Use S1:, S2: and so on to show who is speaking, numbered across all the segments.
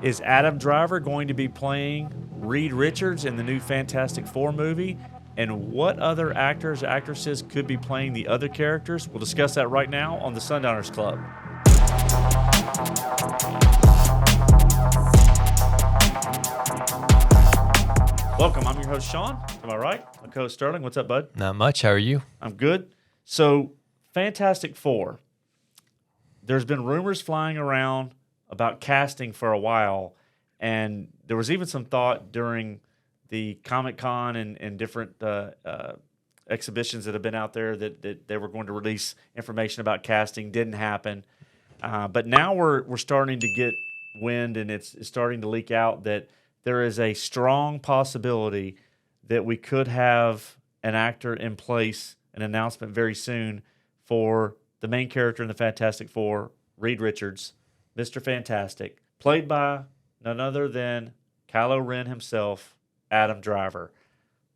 S1: Is Adam Driver going to be playing Reed Richards in the new Fantastic Four movie? And what other actors, actresses could be playing the other characters? We'll discuss that right now on the Sundowners Club. Welcome. I'm your host, Sean. Am I right? My co-host, Sterling. What's up, bud?
S2: Not much. How are you?
S1: I'm good. So, Fantastic Four. There's been rumors flying around about casting for a while, and there was even some thought during the Comic-Con and different exhibitions that have been out there that they were going to release information about casting. Didn't happen. But now we're starting to get wind, and it's starting to leak out that there is a strong possibility that we could have an actor in place, an announcement very soon for the main character in the Fantastic Four, Reed Richards, Mr. Fantastic, played by none other than Kylo Ren himself, Adam Driver.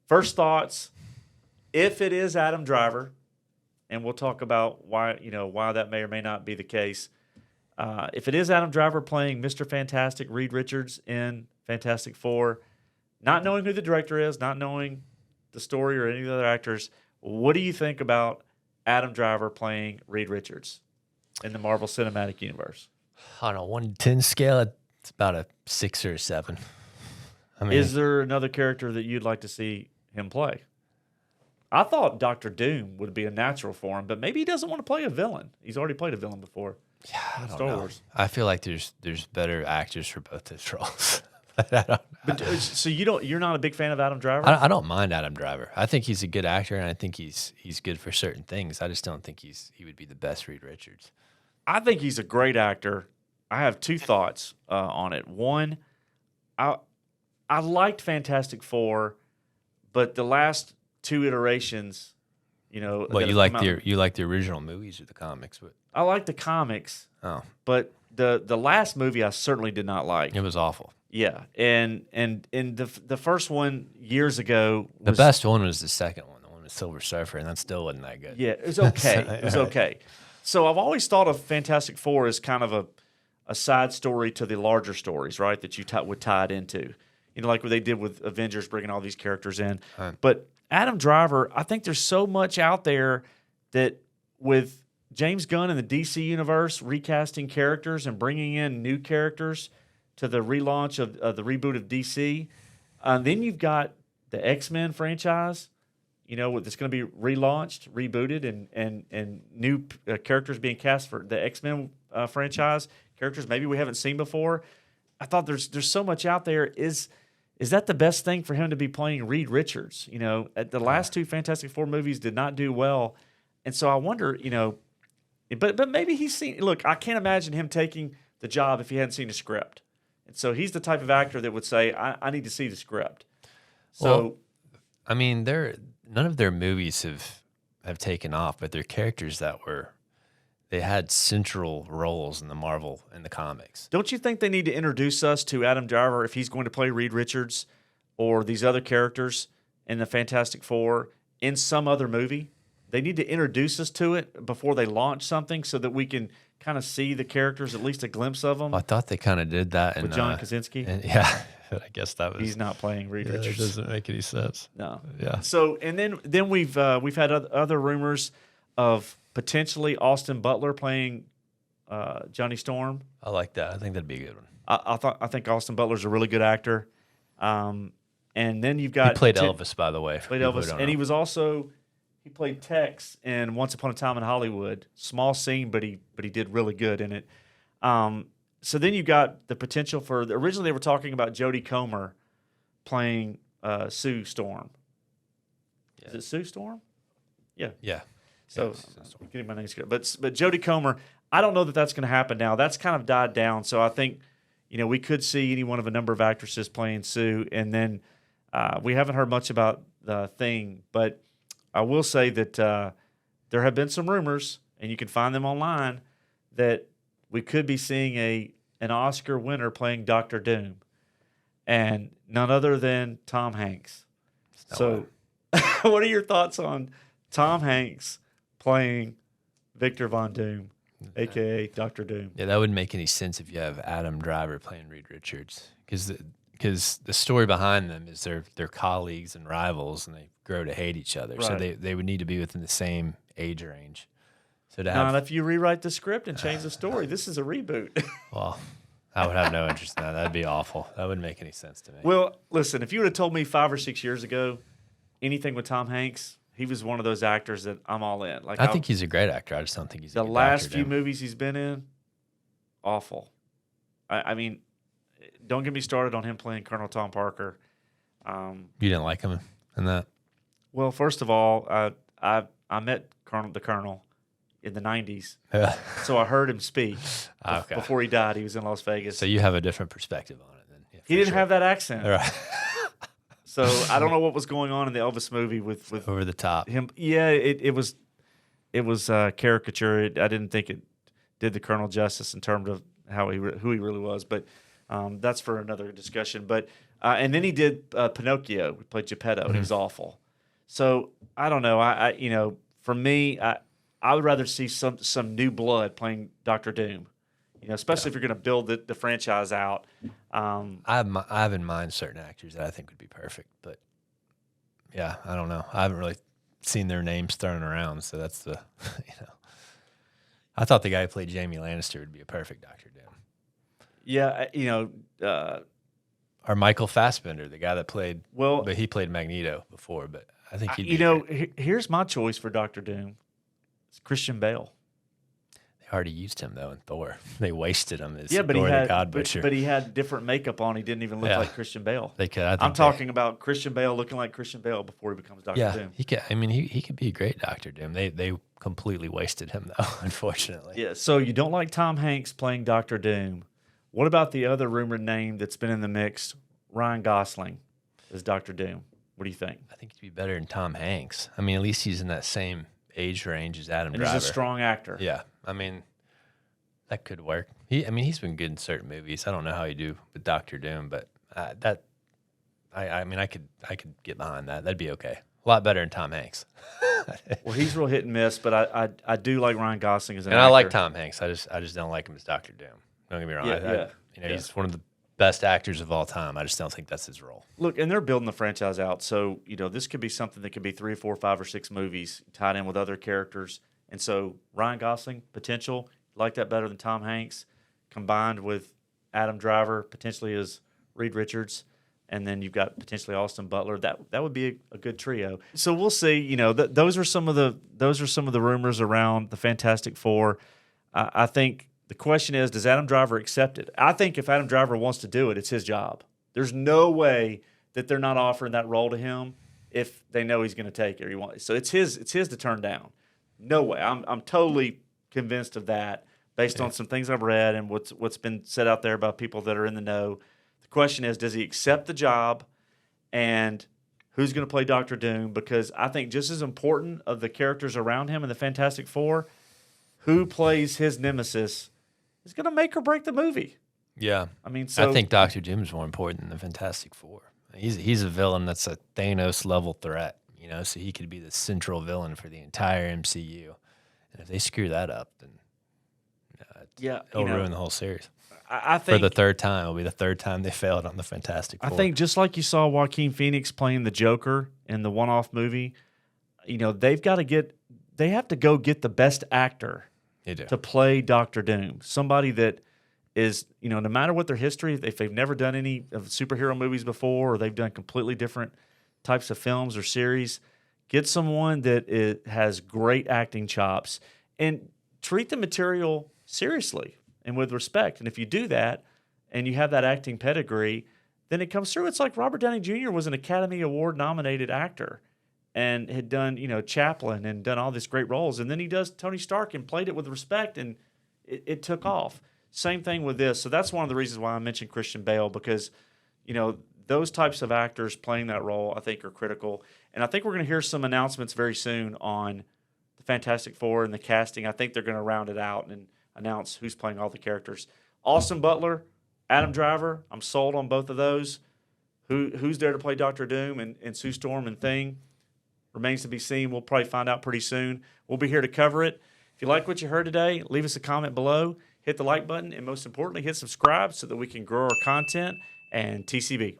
S1: First thoughts, if it is Adam Driver, and we'll talk about why that may or may not be the case. If it is Adam Driver playing Mr. Fantastic, Reed Richards in Fantastic Four, not knowing who the director is, not knowing the story or any of the other actors, what do you think about Adam Driver playing Reed Richards in the Marvel Cinematic Universe?
S2: On a 1 to 10 scale, it's about a 6 or a 7. I mean,
S1: is there another character that you'd like to see him play? I thought Dr. Doom would be a natural for him, but maybe he doesn't want to play a villain. He's already played a villain before.
S2: Yeah, I don't
S1: Star
S2: know.
S1: Wars.
S2: I feel like there's better actors for both those roles. I don't know.
S1: But so you're not a big fan of Adam Driver?
S2: I don't mind Adam Driver. I think he's a good actor, and I think he's good for certain things. I just don't think he would be the best Reed Richards.
S1: I think he's a great actor. I have two thoughts on it. One, I liked Fantastic Four, but the last two iterations,
S2: Well, you like the original movies or the comics? But
S1: I like the comics.
S2: Oh,
S1: but the last movie I certainly did not like.
S2: it was awful.
S1: Yeah, and in the first one years ago,
S2: The best one was the second one, the one with Silver Surfer, and that still wasn't that good.
S1: Yeah, it was okay. It was okay. So I've always thought of Fantastic Four as kind of a side story to the larger stories, right? That you would tie it into, like what they did with Avengers, bringing all these characters in.
S2: Right.
S1: But Adam Driver, I think there's so much out there that with James Gunn and the DC universe recasting characters and bringing in new characters to the relaunch of the reboot of DC, then you've got the X-Men franchise. That's going to be relaunched, rebooted, and new characters being cast for the X-Men franchise. Characters maybe we haven't seen before. I thought there's so much out there. Is that the best thing for him to be playing Reed Richards? The last two Fantastic Four movies did not do well, and so I wonder, but maybe he's seen. Look, I can't imagine him taking the job if he hadn't seen a script, and so he's the type of actor that would say, I need to see the script. So,
S2: well, I mean, none of their movies have taken off, but they're characters they had central roles in the comics.
S1: Don't you think they need to introduce us to Adam Driver if he's going to play Reed Richards or these other characters in the Fantastic Four in some other movie? They need to introduce us to it before they launch something so that we can kind of see the characters, at least a glimpse of them.
S2: I thought they kind of did that
S1: with John Krasinski.
S2: Yeah, I guess that was.
S1: He's not playing Reed Richards.
S2: It doesn't make any sense.
S1: No.
S2: Yeah.
S1: So and then we've had other rumors of potentially Austin Butler playing Johnny Storm.
S2: I like that. I think that'd be a good one.
S1: I think Austin Butler's a really good actor. And then you've got
S2: he played Elvis, by the way.
S1: Played Elvis, and he was also he played Tex in Once Upon a Time in Hollywood. Small scene, but he did really good in it. So then you got the potential for originally they were talking about Jodie Comer playing Sue Storm. Yeah. Is it Sue Storm? Yeah.
S2: Yeah.
S1: So I'm getting my name scared. But Jodie Comer, I don't know that that's going to happen now. That's kind of died down. So I think we could see any one of a number of actresses playing Sue, and then we haven't heard much about the Thing. But I will say that there have been some rumors, and you can find them online, that we could be seeing an Oscar winner playing Dr. Doom, and none other than Tom Hanks. So, what are your thoughts on Tom Hanks playing Victor Von Doom? a.k.a. Dr. Doom.
S2: Yeah, that wouldn't make any sense if you have Adam Driver playing Reed Richards, because the story behind them is they're colleagues and rivals, and they grow to hate each other. So
S1: Right.
S2: they would need to be within the same age range. So to
S1: Not
S2: have,
S1: if you rewrite the script and change the story. This is a reboot.
S2: well, I would have no interest in that. That'd be awful. That wouldn't make any sense to me.
S1: Well, listen, if you would have told me 5 or 6 years ago anything with Tom Hanks, he was one of those actors that I'm all in. Like
S2: I think he's a great actor. I just don't think he's
S1: the
S2: a good
S1: last
S2: Dr.
S1: few
S2: Doom.
S1: movies he's been in, awful. I mean, don't get me started on him playing Colonel Tom Parker.
S2: You didn't like him in that?
S1: Well, first of all, I met the Colonel in the 90s,
S2: Yeah.
S1: so I heard him speak
S2: Okay.
S1: before he died. He was in Las Vegas.
S2: So you have a different perspective on it then. Yeah,
S1: He didn't have that accent.
S2: All right.
S1: So I don't know what was going on in the Elvis movie with
S2: Over the top.
S1: him. Yeah, it was caricature. I didn't think it did the Colonel justice in terms of who he really was. But that's for another discussion. But and then he did Pinocchio. He played Geppetto. And he was awful. So I don't know. I for me, I would rather see some new blood playing Doctor Doom. Especially if you're going to build the franchise out.
S2: I have in mind certain actors that I think would be perfect, but yeah, I don't know. I haven't really seen their names thrown around, so that's the I thought the guy who played Jamie Lannister would be a perfect Doctor Doom.
S1: Yeah,
S2: Or Michael Fassbender, the guy that played
S1: well,
S2: but he played Magneto before, but I think he'd be great.
S1: here's my choice for Doctor Doom. It's Christian Bale.
S2: They already used him though in Thor. They wasted him as
S1: But
S2: Thor
S1: he
S2: the
S1: had
S2: God Butcher.
S1: but he had different makeup on. He didn't even look
S2: Yeah.
S1: like Christian Bale.
S2: They could. I think
S1: I'm talking about Christian Bale looking like Christian Bale before he becomes Doctor
S2: Yeah,
S1: Doom.
S2: he could. I mean, he could be a great Doctor Doom. They completely wasted him though, unfortunately.
S1: Yeah. So you don't like Tom Hanks playing Doctor Doom. What about the other rumored name that's been in the mix, Ryan Gosling as Doctor Doom? What do you think?
S2: I think he'd be better than Tom Hanks. I mean, at least he's in that same age range as Adam
S1: And
S2: Driver.
S1: he's a strong actor.
S2: Yeah, I mean, that could work. He's been good in certain movies. I don't know how he do with Doctor Doom, but I mean, I could get behind that. That'd be okay. A lot better than Tom Hanks.
S1: Well, he's real hit and miss, but I do like Ryan Gosling as an
S2: And
S1: actor.
S2: I like Tom Hanks. I just don't like him as Doctor Doom. Don't get me wrong.
S1: Yeah.
S2: He's one of the best actors of all time. I just don't think that's his role.
S1: Look, and they're building the franchise out, so this could be something that could be 3, 4, 5, or 6 movies tied in with other characters. And so Ryan Gosling, potential, like that better than Tom Hanks, combined with Adam Driver, potentially as Reed Richards, and then you've got potentially Austin Butler. That would be a good trio. So we'll see. Those are some of the rumors around the Fantastic Four. I think the question is, does Adam Driver accept it? I think if Adam Driver wants to do it, it's his job. There's no way that they're not offering that role to him if they know he's going to take it or he wants. So it's his to turn down. No way. I'm totally convinced of that based on some things I've read and what's been said out there about people that are in the know. The question is, does he accept the job, and who's going to play Doctor Doom? Because I think just as important of the characters around him in the Fantastic Four, who plays his nemesis is going to make or break the movie.
S2: Yeah.
S1: I mean, so
S2: I think Doctor Doom is more important than the Fantastic Four. He's a villain that's a Thanos level threat, so he could be the central villain for the entire MCU. And if they screw that up, then it'll ruin the whole series.
S1: I think
S2: for the third time, it'll be the third time they failed on the Fantastic Four.
S1: I think just like you saw Joaquin Phoenix playing the Joker in the one-off movie, they have to go get the best actor to play Doctor Doom. Somebody that is, no matter what their history, if they've never done any of superhero movies before or they've done completely different types of films or series, get someone that has great acting chops and treat the material seriously and with respect. And if you do that and you have that acting pedigree, then it comes through. It's like Robert Downey Jr. was an Academy Award nominated actor and had done, Chaplin and done all these great roles. And then he does Tony Stark and played it with respect, and it took off. Same thing with this. So that's one of the reasons why I mentioned Christian Bale, because, those types of actors playing that role, I think, are critical. And I think we're going to hear some announcements very soon on the Fantastic Four and the casting. I think they're going to round it out and announce who's playing all the characters. Austin Butler, Adam Driver, I'm sold on both of those. Who's there to play Doctor Doom and Sue Storm and Thing remains to be seen. We'll probably find out pretty soon. We'll be here to cover it. If you like what you heard today, leave us a comment below, hit the like button, and most importantly, hit subscribe so that we can grow our content. And TCB.